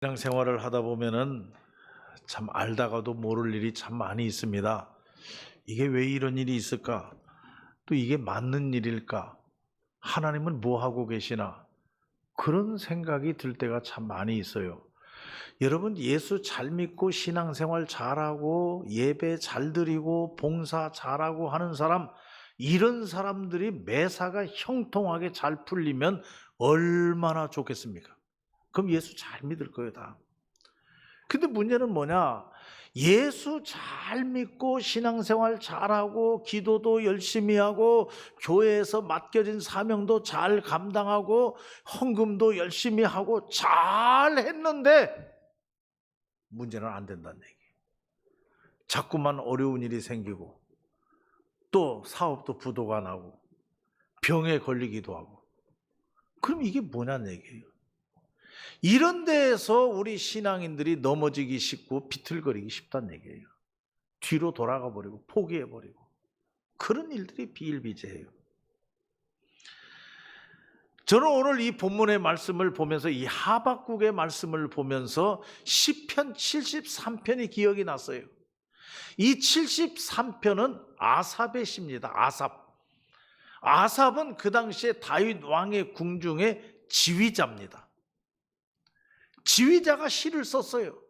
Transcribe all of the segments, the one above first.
신앙생활을 하다 보면은 참 알다가도 모를 일이 참 많이 있습니다. 이게 왜 이런 일이 있을까? 또 이게 맞는 일일까? 하나님은 뭐 하고 계시나? 그런 생각이 들 때가 참 많이 있어요. 여러분, 예수 잘 믿고 신앙생활 잘하고 예배 잘 드리고 봉사 잘하고 하는 사람, 이런 사람들이 매사가 형통하게 잘 풀리면 얼마나 좋겠습니까? 그럼 예수 잘 믿을 거예요, 다. 근데 문제는 뭐냐? 예수 잘 믿고 신앙생활 잘하고 기도도 열심히 하고 교회에서 맡겨진 사명도 잘 감당하고 헌금도 열심히 하고 잘 했는데 문제는 안 된다는 얘기예요. 자꾸만 어려운 일이 생기고 또 사업도 부도가 나고 병에 걸리기도 하고. 그럼 이게 뭐냐는 얘기예요. 이런 데에서 우리 신앙인들이 넘어지기 쉽고 비틀거리기 쉽다는 얘기예요. 뒤로 돌아가 버리고 포기해 버리고 그런 일들이 비일비재해요. 저는 오늘 이 본문의 말씀을 보면서 이 하박국의 말씀을 보면서 시편 73편이 기억이 났어요. 이 73편은 아삽의 시입니다. 아삽은 그 당시에 다윗 왕의 궁중의 지휘자입니다. 지휘자가 시를 썼어요.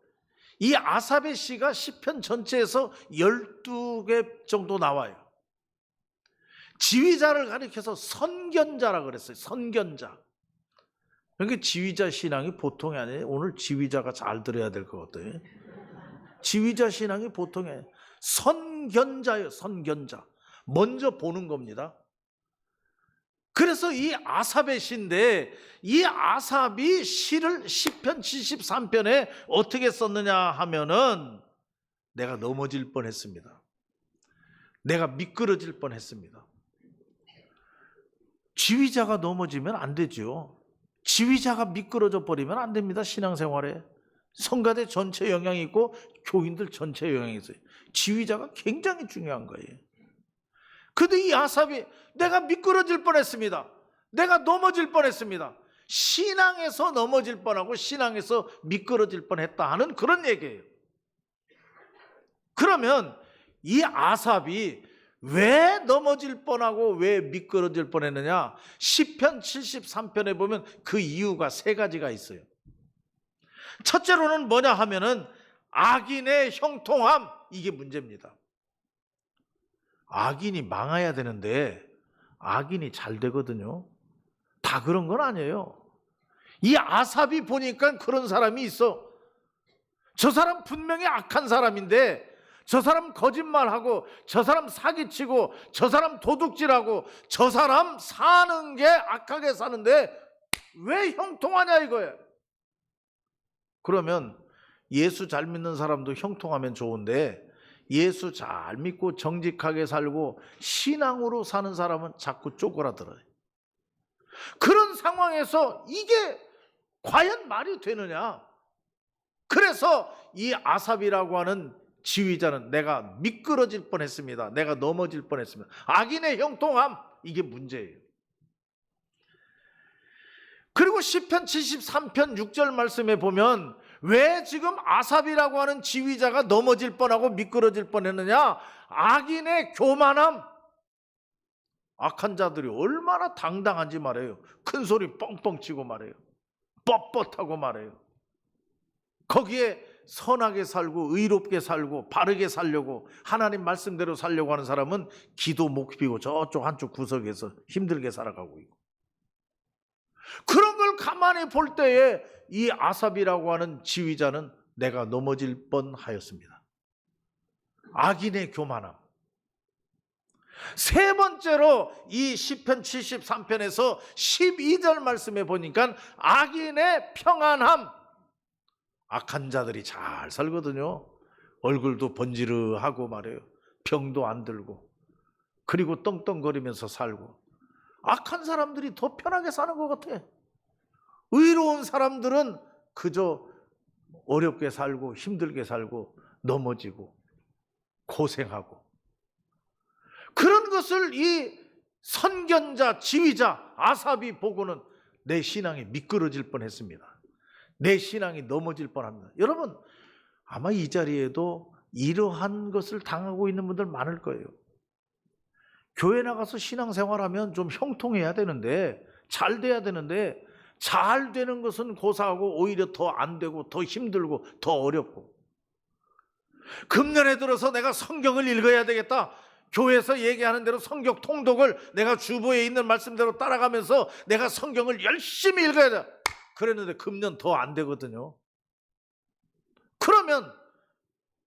이 아삽의 시가 시편 전체에서 12개 정도 나와요. 지휘자를 가리켜서 선견자라 그랬어요. 선견자. 그러니까 지휘자 신앙이 보통이 아니에요. 오늘 지휘자가 잘 들어야 될 것 같아요. 지휘자 신앙이 보통이 아니에요. 선견자예요. 선견자. 먼저 보는 겁니다. 그래서 이 아삽의 시인데 이 아삽이 시를 시편 73편에 어떻게 썼느냐 하면은 내가 넘어질 뻔했습니다. 내가 미끄러질 뻔했습니다. 지휘자가 넘어지면 안 되죠. 지휘자가 미끄러져 버리면 안 됩니다. 신앙생활에. 성가대 전체 영향이 있고 교인들 전체 영향이 있어요. 지휘자가 굉장히 중요한 거예요. 근데 이 아삽이 내가 미끄러질 뻔했습니다. 내가 넘어질 뻔했습니다. 신앙에서 넘어질 뻔하고 신앙에서 미끄러질 뻔했다 하는 그런 얘기예요. 그러면 이 아삽이 왜 넘어질 뻔하고 왜 미끄러질 뻔했느냐? 시편 73편에 보면 그 이유가 세 가지가 있어요. 첫째로는 뭐냐 하면은 악인의 형통함, 이게 문제입니다. 악인이 망해야 되는데 악인이 잘 되거든요. 다 그런 건 아니에요. 이 아삽이 보니까 그런 사람이 있어. 저 사람 분명히 악한 사람인데 저 사람 거짓말하고 저 사람 사기치고 저 사람 도둑질하고 저 사람 사는 게 악하게 사는데 왜 형통하냐 이거예요. 그러면 예수 잘 믿는 사람도 형통하면 좋은데 예수 잘 믿고 정직하게 살고 신앙으로 사는 사람은 자꾸 쪼그라들어요. 그런 상황에서 이게 과연 말이 되느냐? 그래서 이 아삽이라고 하는 지휘자는 내가 미끄러질 뻔했습니다. 내가 넘어질 뻔했습니다. 악인의 형통함, 이게 문제예요. 그리고 시편 73편 6절 말씀에 보면 왜 지금 아삽이라고 하는 지휘자가 넘어질 뻔하고 미끄러질 뻔했느냐? 악인의 교만함. 악한 자들이 얼마나 당당한지 말해요. 큰 소리 뻥뻥 치고 말해요. 뻣뻣하고 말해요. 거기에 선하게 살고 의롭게 살고 바르게 살려고 하나님 말씀대로 살려고 하는 사람은 기도 못 피고 저쪽 한쪽 구석에서 힘들게 살아가고 있고, 그런 걸 가만히 볼 때에 이 아삽이라고 하는 지휘자는 내가 넘어질 뻔하였습니다. 악인의 교만함. 세 번째로 이 시편 73편에서 12절 말씀에 보니까 악인의 평안함. 악한 자들이 잘 살거든요. 얼굴도 번지르하고 말해요. 병도 안 들고 그리고 떵떵거리면서 살고. 악한 사람들이 더 편하게 사는 것 같아. 의로운 사람들은 그저 어렵게 살고 힘들게 살고 넘어지고 고생하고. 그런 것을 이 선견자 지휘자 아삽이 보고는 내 신앙이 미끄러질 뻔했습니다. 내 신앙이 넘어질 뻔합니다. 여러분, 아마 이 자리에도 이러한 것을 당하고 있는 분들 많을 거예요. 교회 나가서 신앙생활하면 좀 형통해야 되는데, 잘 돼야 되는데, 잘 되는 것은 고사하고 오히려 더 안 되고 더 힘들고 더 어렵고, 금년에 들어서 내가 성경을 읽어야 되겠다, 교회에서 얘기하는 대로 성경 통독을 내가 주보에 있는 말씀대로 따라가면서 내가 성경을 열심히 읽어야 돼, 그랬는데 금년 더 안 되거든요. 그러면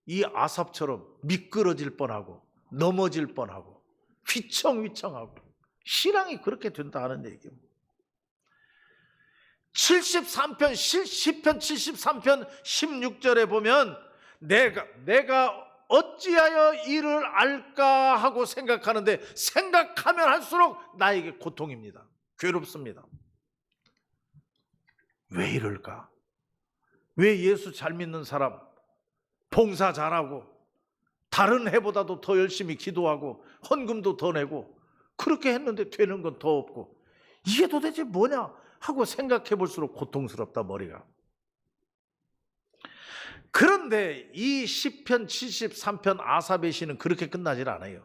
이 아삽처럼 미끄러질 뻔하고 넘어질 뻔하고 휘청휘청하고, 신앙이 그렇게 된다는 얘기예요. 73편 시편 73편 16절에 보면 내가 어찌하여 이를 알까 하고 생각하는데, 생각하면 할수록 나에게 고통입니다. 괴롭습니다. 왜 이럴까? 왜 예수 잘 믿는 사람 봉사 잘하고 다른 해보다도 더 열심히 기도하고 헌금도 더 내고 그렇게 했는데 되는 건 더 없고, 이게 도대체 뭐냐 하고 생각해 볼수록 고통스럽다, 머리가. 그런데 이 시편 73편 아삽의 시는 그렇게 끝나질 않아요.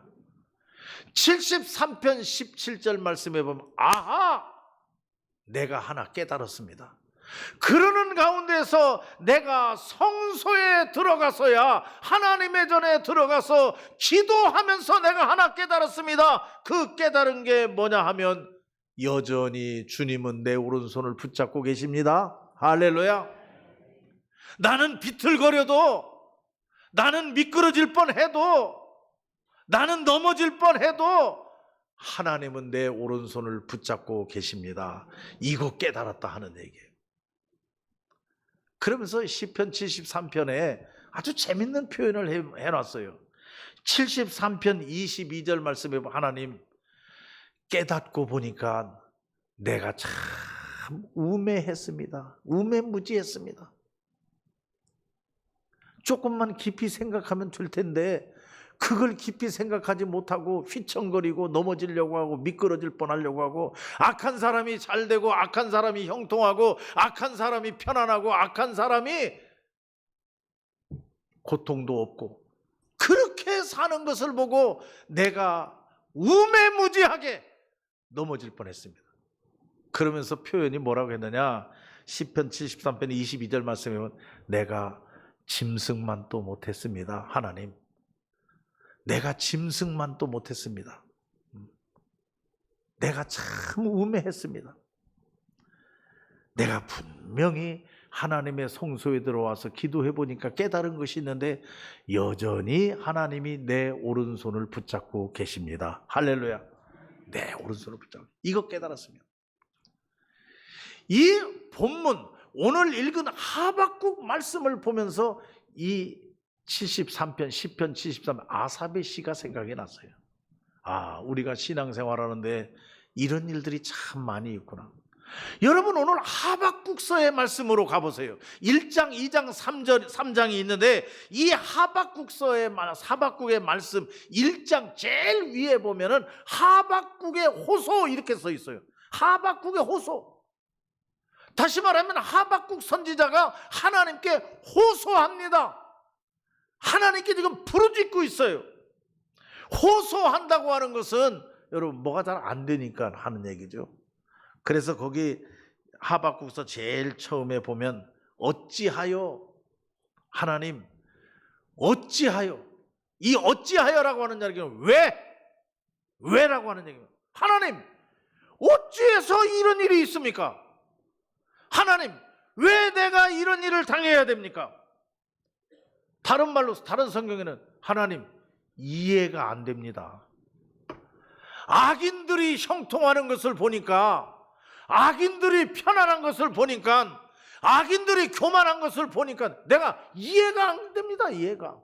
73편 17절 말씀에 보면, 아하, 내가 하나 깨달았습니다. 그러는 가운데서 내가 성소에 들어가서야, 하나님의 전에 들어가서 기도하면서 내가 하나 깨달았습니다. 그 깨달은 게 뭐냐 하면, 여전히 주님은 내 오른손을 붙잡고 계십니다. 할렐루야. 나는 비틀거려도, 나는 미끄러질 뻔해도, 나는 넘어질 뻔해도 하나님은 내 오른손을 붙잡고 계십니다. 이거 깨달았다 하는 얘기예요. 그러면서 시편 73편에 아주 재밌는 표현을 해놨어요. 73편 22절 말씀에 보면, 하나님, 깨닫고 보니까 내가 참 우매했습니다. 우매무지했습니다. 조금만 깊이 생각하면 될 텐데 그걸 깊이 생각하지 못하고 휘청거리고 넘어지려고 하고 미끄러질 뻔하려고 하고, 악한 사람이 잘 되고 악한 사람이 형통하고 악한 사람이 편안하고 악한 사람이 고통도 없고, 그렇게 사는 것을 보고 내가 우매무지하게 넘어질 뻔했습니다. 그러면서 표현이 뭐라고 했느냐, 시편 73편 22절 말씀에 보면, 내가 짐승만 또 못했습니다. 하나님, 내가 짐승만 또 못했습니다. 내가 참 우매했습니다. 내가 분명히 하나님의 성소에 들어와서 기도해 보니까 깨달은 것이 있는데, 여전히 하나님이 내 오른손을 붙잡고 계십니다. 할렐루야. 내 오른손을 붙잡고, 이거 깨달았습니다. 이 본문, 오늘 읽은 하박국 말씀을 보면서 이 73편, 시편 73편 아삽의 시가 생각이 났어요. 아, 우리가 신앙생활하는데 이런 일들이 참 많이 있구나. 여러분, 오늘 하박국서의 말씀으로 가보세요. 1장, 2장, 3장이 있는데, 이 하박국의 말씀 1장 제일 위에 보면은 하박국의 호소 이렇게 써 있어요. 하박국의 호소. 다시 말하면 하박국 선지자가 하나님께 호소합니다. 하나님께 지금 부르짖고 있어요. 호소한다고 하는 것은 여러분 뭐가 잘 안 되니까 하는 얘기죠. 그래서 거기 하박국서 제일 처음에 보면, 어찌하여, 하나님 어찌하여, 이 어찌하여라고 하는 얘기는 왜라고 하는 얘기입니다. 하나님, 어찌해서 이런 일이 있습니까? 하나님, 왜 내가 이런 일을 당해야 됩니까? 다른 말로, 다른 성경에는 하나님, 이해가 안 됩니다. 악인들이 형통하는 것을 보니까, 악인들이 편안한 것을 보니까, 악인들이 교만한 것을 보니까 내가 이해가 안 됩니다. 이해가.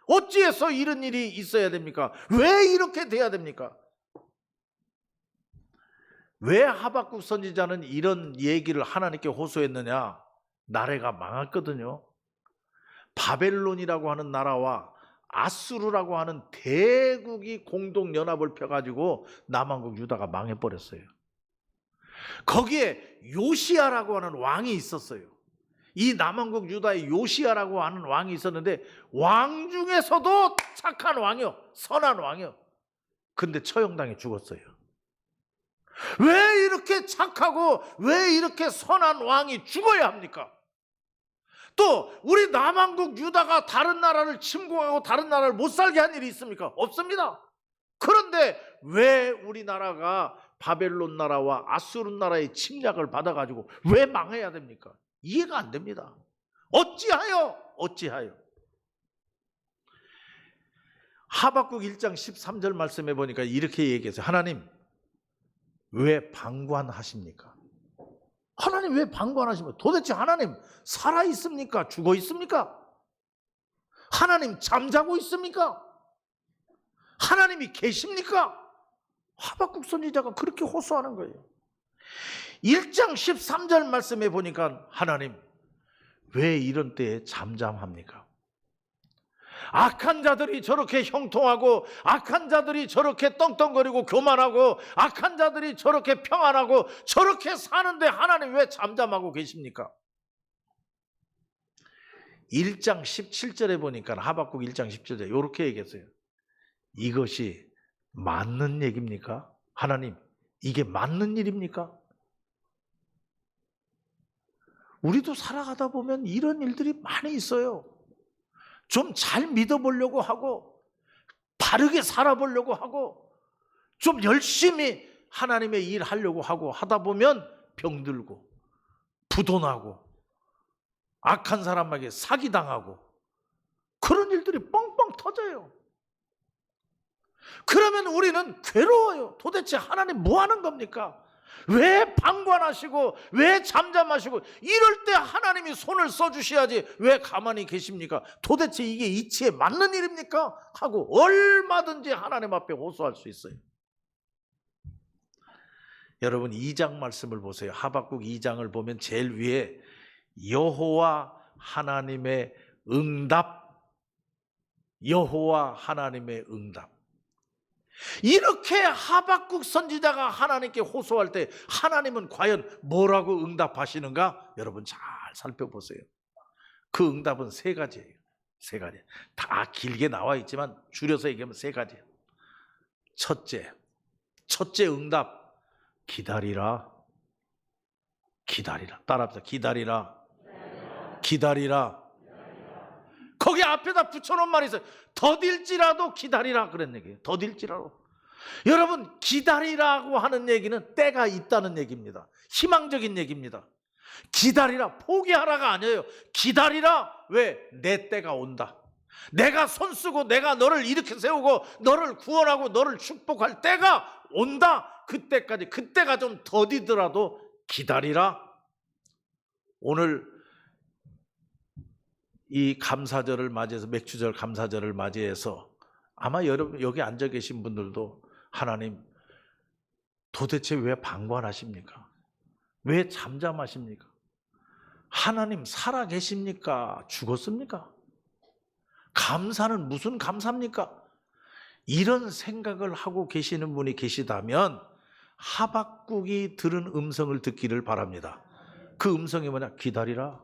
어찌해서 이런 일이 있어야 됩니까? 왜 이렇게 돼야 됩니까? 왜 하박국 선지자는 이런 얘기를 하나님께 호소했느냐? 나라가 망했거든요. 바벨론이라고 하는 나라와 아수르라고 하는 대국이 공동연합을 펴가지고 남한국 유다가 망해버렸어요. 거기에 요시야라고 하는 왕이 있었어요. 이 남왕국 유다의 요시야라고 하는 왕이 있었는데 왕 중에서도 착한 왕이요, 선한 왕이요. 근데 처형당해 죽었어요. 왜 이렇게 착하고 왜 이렇게 선한 왕이 죽어야 합니까? 또 우리 남왕국 유다가 다른 나라를 침공하고 다른 나라를 못 살게 한 일이 있습니까? 없습니다. 그런데 왜 우리나라가 바벨론 나라와 아수르 나라의 침략을 받아가지고 왜 망해야 됩니까? 이해가 안 됩니다. 어찌하여? 하박국 1장 13절 말씀해 보니까 이렇게 얘기했어요. 하나님 왜 방관하십니까? 하나님 왜 방관하십니까? 도대체 하나님 살아 있습니까? 죽어 있습니까? 하나님 잠자고 있습니까? 하나님이 계십니까? 하박국 선지자가 그렇게 호소하는 거예요. 1장 13절 말씀해 보니까 하나님 왜 이런 때에 잠잠합니까? 악한 자들이 저렇게 형통하고 악한 자들이 저렇게 떵떵거리고 교만하고 악한 자들이 저렇게 평안하고 저렇게 사는데 하나님 왜 잠잠하고 계십니까? 1장 17절에 보니까 하박국 1장 17절에 이렇게 얘기했어요. 이것이 맞는 얘기입니까? 하나님 이게 맞는 일입니까? 우리도 살아가다 보면 이런 일들이 많이 있어요. 좀 잘 믿어보려고 하고 바르게 살아보려고 하고 좀 열심히 하나님의 일 하려고 하고 하다 보면 병들고 부도나고 악한 사람에게 사기당하고 그런 일들이 뻥뻥 터져요. 그러면 우리는 괴로워요. 도대체 하나님 뭐 하는 겁니까? 왜 방관하시고 왜 잠잠하시고 이럴 때 하나님이 손을 써주셔야지 왜 가만히 계십니까? 도대체 이게 이치에 맞는 일입니까? 하고 얼마든지 하나님 앞에 호소할 수 있어요. 여러분 2장 말씀을 보세요. 하박국 2장을 보면 제일 위에 여호와 하나님의 응답, 여호와 하나님의 응답. 이렇게 하박국 선지자가 하나님께 호소할 때 하나님은 과연 뭐라고 응답하시는가? 여러분 잘 살펴보세요. 그 응답은 세 가지예요. 세 가지. 다 길게 나와 있지만 줄여서 얘기하면 세 가지예요. 첫째 응답. 기다리라. 따라합시다. 기다리라. 거기 앞에다 붙여놓은 말이 있어요. 더딜지라도 기다리라 그런 얘기예요. 더딜지라도. 여러분 기다리라고 하는 얘기는 때가 있다는 얘기입니다. 희망적인 얘기입니다. 기다리라, 포기하라가 아니에요. 기다리라. 왜? 내 때가 온다. 내가 손쓰고 내가 너를 일으켜 세우고 너를 구원하고 너를 축복할 때가 온다. 그때까지, 그때가 좀 더디더라도 기다리라. 오늘 이 감사절을 맞이해서 맥주절 감사절을 맞이해서 아마 여러분 여기 앉아 계신 분들도 하나님 도대체 왜 방관하십니까? 왜 잠잠하십니까? 하나님 살아 계십니까? 죽었습니까? 감사는 무슨 감사입니까? 이런 생각을 하고 계시는 분이 계시다면 하박국이 들은 음성을 듣기를 바랍니다. 그 음성이 뭐냐? 기다리라.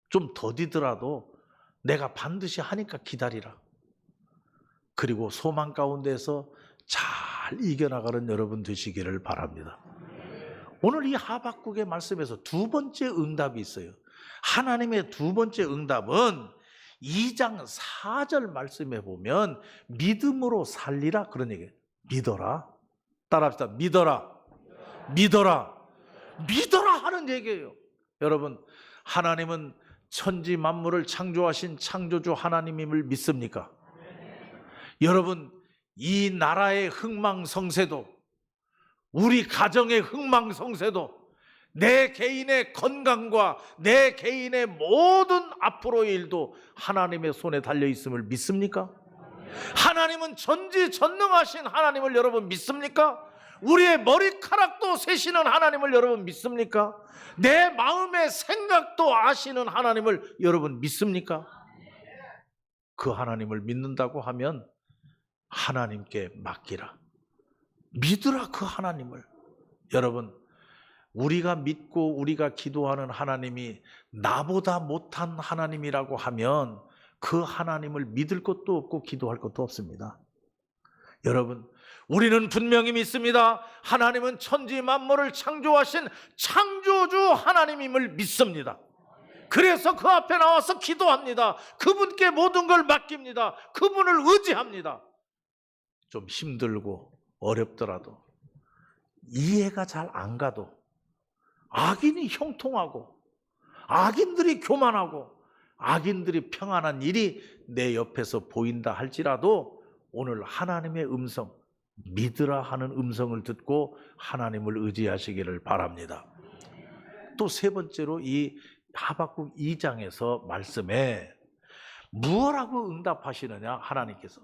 좀 더디더라도 내가 반드시 하니까 기다리라. 그리고 소망 가운데서 잘 이겨나가는 여러분 되시기를 바랍니다. 오늘 이 하박국의 말씀에서 두 번째 응답이 있어요. 하나님의 두 번째 응답은 2장 4절 말씀에 보면 믿음으로 살리라 그런 얘기예요. 믿어라. 따라합시다. 믿어라 하는 얘기예요. 여러분 하나님은 천지 만물을 창조하신 창조주 하나님임을 믿습니까? 여러분 이 나라의 흥망성쇠도 우리 가정의 흥망성쇠도 내 개인의 건강과 내 개인의 모든 앞으로의 일도 하나님의 손에 달려 있음을 믿습니까? 하나님은 전지전능하신 하나님을 여러분 믿습니까? 우리의 머리카락도 세시는 하나님을 여러분 믿습니까? 내 마음의 생각도 아시는 하나님을 여러분 믿습니까? 그 하나님을 믿는다고 하면 하나님께 맡기라. 믿으라 그 하나님을. 여러분 우리가 믿고 우리가 기도하는 하나님이 나보다 못한 하나님이라고 하면 그 하나님을 믿을 것도 없고 기도할 것도 없습니다. 여러분, 우리는 분명히 믿습니다. 하나님은 천지 만물을 창조하신 창조주 하나님임을 믿습니다. 그래서 그 앞에 나와서 기도합니다. 그분께 모든 걸 맡깁니다. 그분을 의지합니다. 좀 힘들고 어렵더라도, 이해가 잘 안 가도, 악인이 형통하고 악인들이 교만하고 악인들이 평안한 일이 내 옆에서 보인다 할지라도 오늘 하나님의 음성, 믿으라 하는 음성을 듣고 하나님을 의지하시기를 바랍니다. 또 세 번째로 이 하박국 2장에서 말씀에 무엇라고 응답하시느냐, 하나님께서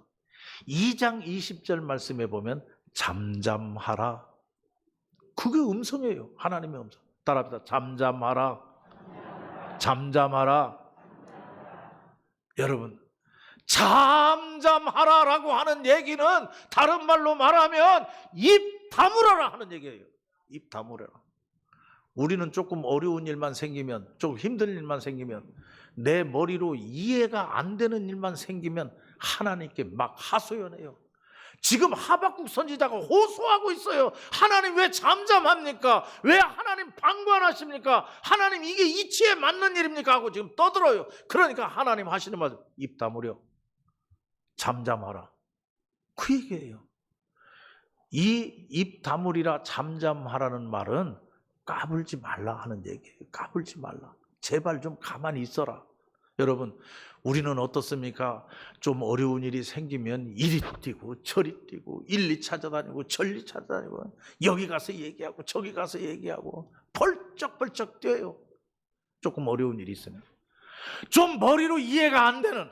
2장 20절 말씀에 보면 잠잠하라, 그게 음성이에요. 하나님의 음성. 따라합시다. 잠잠하라. 잠잠하라. 여러분, 잠잠하라라고 하는 얘기는 다른 말로 말하면 입 다물어라 하는 얘기예요. 입 다물어라. 우리는 조금 어려운 일만 생기면, 조금 힘든 일만 생기면, 내 머리로 이해가 안 되는 일만 생기면 하나님께 막 하소연해요. 지금 하박국 선지자가 호소하고 있어요. 하나님 왜 잠잠합니까? 왜 하나님 방관하십니까? 하나님 이게 이치에 맞는 일입니까? 하고 지금 떠들어요. 그러니까 하나님 하시는 말, 입 다물어. 잠잠하라. 그 얘기예요. 이 입 다물이라 잠잠하라는 말은 까불지 말라 하는 얘기예요. 까불지 말라. 제발 좀 가만히 있어라. 여러분, 우리는 어떻습니까? 좀 어려운 일이 생기면 이리 뛰고 저리 뛰고 일리 찾아다니고 전리 찾아다니고 여기 가서 얘기하고 저기 가서 얘기하고 벌쩍벌쩍 뛰어요. 조금 어려운 일이 있으면. 좀 머리로 이해가 안 되는,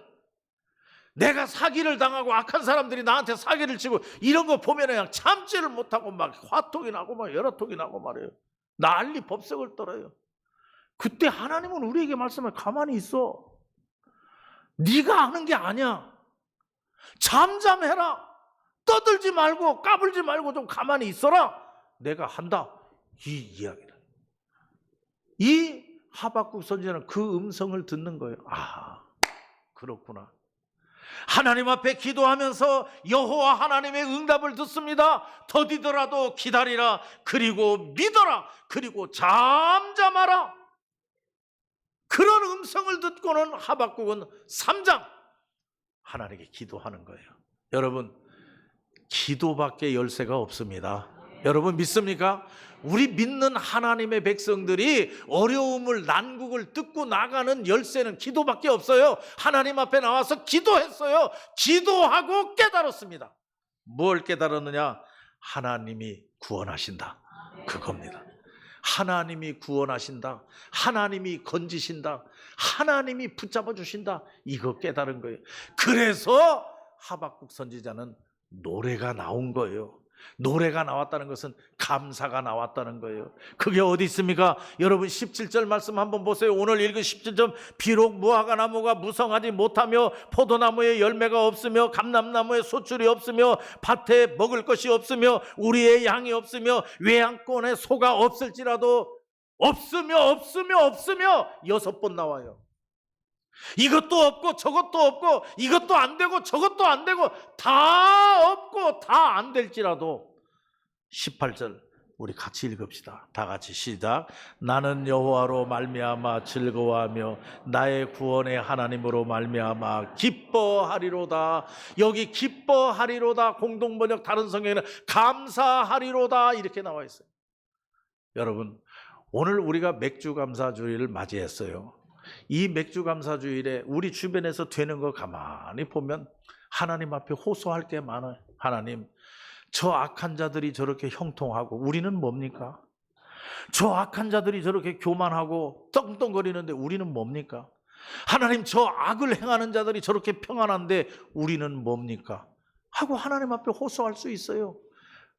내가 사기를 당하고 악한 사람들이 나한테 사기를 치고 이런 거 보면 그냥 참지를 못하고 막 화통이 나고 막 열화통이 나고 말이에요. 난리 법석을 떨어요. 그때 하나님은 우리에게 말씀을 가만히 있어. 네가 아는 게 아니야. 잠잠해라. 떠들지 말고 까불지 말고 좀 가만히 있어라. 내가 한다. 이 이야기를. 이 하박국 선지자는 그 음성을 듣는 거예요. 아, 그렇구나. 하나님 앞에 기도하면서 여호와 하나님의 응답을 듣습니다. 더디더라도 기다리라. 그리고 믿어라. 그리고 잠잠하라. 그런 음성을 듣고는 하박국은 3장 하나님께 기도하는 거예요. 여러분, 기도밖에 열쇠가 없습니다. 여러분 믿습니까? 우리 믿는 하나님의 백성들이 어려움을, 난국을 뜯고 나가는 열쇠는 기도밖에 없어요. 하나님 앞에 나와서 기도했어요. 기도하고 깨달았습니다. 뭘 깨달았느냐? 하나님이 구원하신다. 그겁니다. 하나님이 구원하신다. 하나님이 건지신다. 하나님이 붙잡아 주신다. 이거 깨달은 거예요. 그래서 하박국 선지자는 노래가 나온 거예요. 노래가 나왔다는 것은 감사가 나왔다는 거예요. 그게 어디 있습니까? 여러분 17절 말씀 한번 보세요. 오늘 읽은 17절, 비록 무화과 나무가 무성하지 못하며 포도나무에 열매가 없으며 감람나무에 소출이 없으며 밭에 먹을 것이 없으며 우리의 양이 없으며 외양권에 소가 없을지라도 없으며 6번 나와요. 이것도 없고 저것도 없고 이것도 안 되고 저것도 안 되고 다 없고 다 안 될지라도 18절 우리 같이 읽읍시다. 다 같이 시작. 나는 여호와로 말미암아 즐거워하며 나의 구원의 하나님으로 말미암아 기뻐하리로다. 여기 기뻐하리로다, 공동번역 다른 성경에는 감사하리로다 이렇게 나와 있어요. 여러분, 오늘 우리가 맥주감사주일을 맞이했어요. 이 맥주감사주일에 우리 주변에서 되는 거 가만히 보면 하나님 앞에 호소할 게 많아요. 하나님, 저 악한 자들이 저렇게 형통하고 우리는 뭡니까? 저 악한 자들이 저렇게 교만하고 떵떵거리는데 우리는 뭡니까? 하나님, 저 악을 행하는 자들이 저렇게 평안한데 우리는 뭡니까? 하고 하나님 앞에 호소할 수 있어요.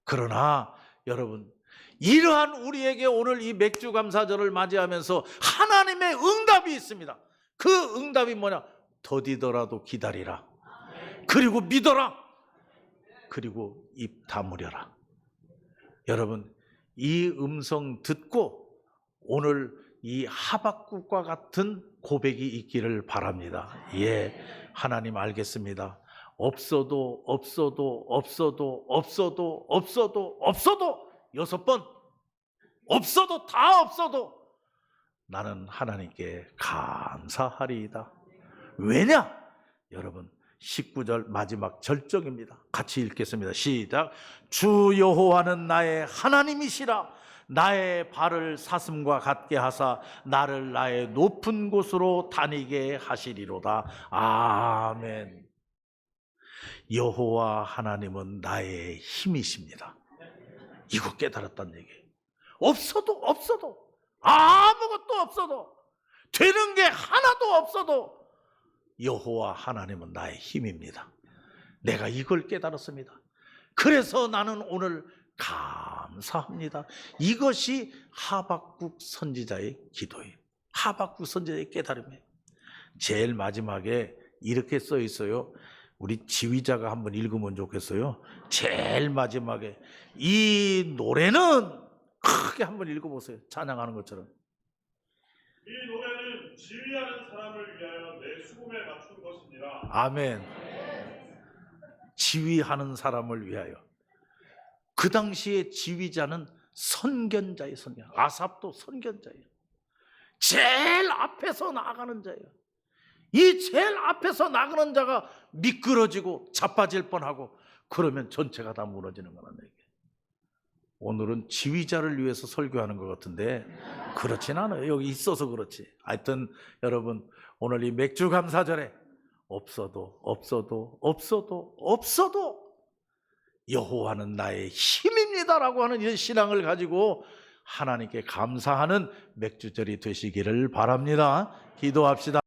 그러나 여러분, 이러한 우리에게 오늘 이 맥주감사절을 맞이하면서 하나님의 응답이 있습니다. 그 응답이 뭐냐? 더디더라도 기다리라. 그리고 믿어라. 그리고 입 다물어라. 여러분, 이 음성 듣고 오늘 이 하박국과 같은 고백이 있기를 바랍니다. 예, 하나님 알겠습니다. 없어도 6번 없어도 다 없어도 나는 하나님께 감사하리이다. 왜냐? 여러분 19절 마지막 절정입니다. 같이 읽겠습니다. 시작. 주 여호와는 나의 하나님이시라. 나의 발을 사슴과 같게 하사 나를 나의 높은 곳으로 다니게 하시리로다. 아멘. 여호와 하나님은 나의 힘이십니다. 이거 깨달았단 얘기예요. 없어도 아무것도 없어도 되는 게 하나도 없어도 여호와 하나님은 나의 힘입니다. 내가 이걸 깨달았습니다. 그래서 나는 오늘 감사합니다. 이것이 하박국 선지자의 기도예요. 하박국 선지자의 깨달음이에요. 제일 마지막에 이렇게 써 있어요. 우리 지휘자가 한번 읽으면 좋겠어요. 제일 마지막에 이 노래는 크게 한번 읽어보세요. 찬양하는 것처럼. 이 노래는 지휘하는 사람을 위하여 내 수금에 맞춘 것이니라. 아멘. 지휘하는 사람을 위하여. 그 당시에 지휘자는 선견자예요. 아삽도 선견자예요. 제일 앞에서 나가는 자예요. 이 제일 앞에서 나가는 자가 미끄러지고 자빠질 뻔하고 그러면 전체가 다 무너지는 거란 얘기예요. 오늘은 지휘자를 위해서 설교하는 것 같은데 그렇진 않아요. 여기 있어서 그렇지. 하여튼 여러분 오늘 이 맥주 감사절에 없어도 여호와는 나의 힘입니다라고 하는 이 신앙을 가지고 하나님께 감사하는 맥주절이 되시기를 바랍니다. 기도합시다.